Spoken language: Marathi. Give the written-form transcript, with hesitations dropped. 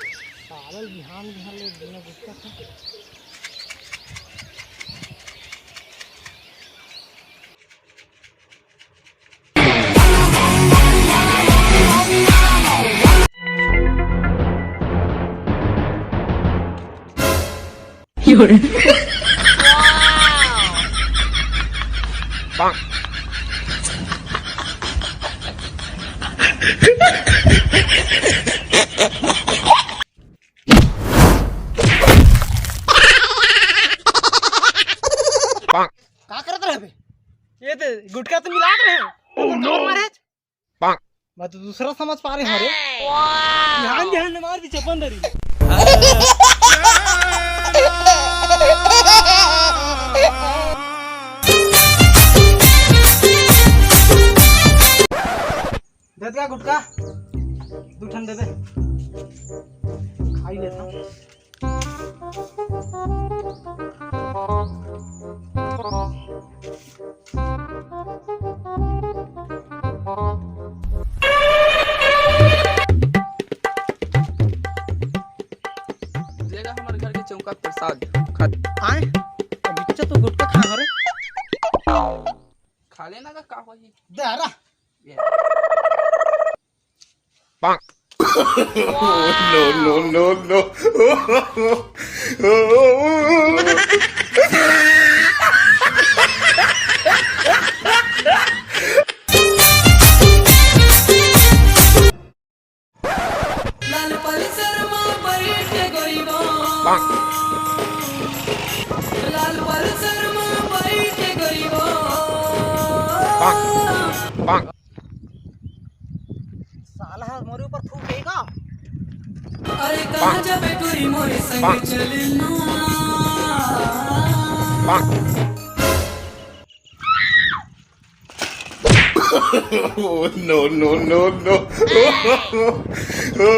बिहान बिहान ले बिना गुटका खा का करत रहे बे? ये ते गुटका तो मिलात रहे मारे मैं तो दूसरा समझ पा रहे हरे ध्यान ध्यान ने मार दी चपन धरी दे का गुटका दू ठन दे दे खाई लेता हमारे घर के चौका प्रसाद आए बिच्चा तो गुटका खा रे खा लेना का होई दे आरा no. लाल परिसर में बैठे गरीबा लाल परिसर में बैठे गरीबा साला मोरे ऊपर थूकेगा अरे कहाँ जाबे गोरी मोरे संग चलना no.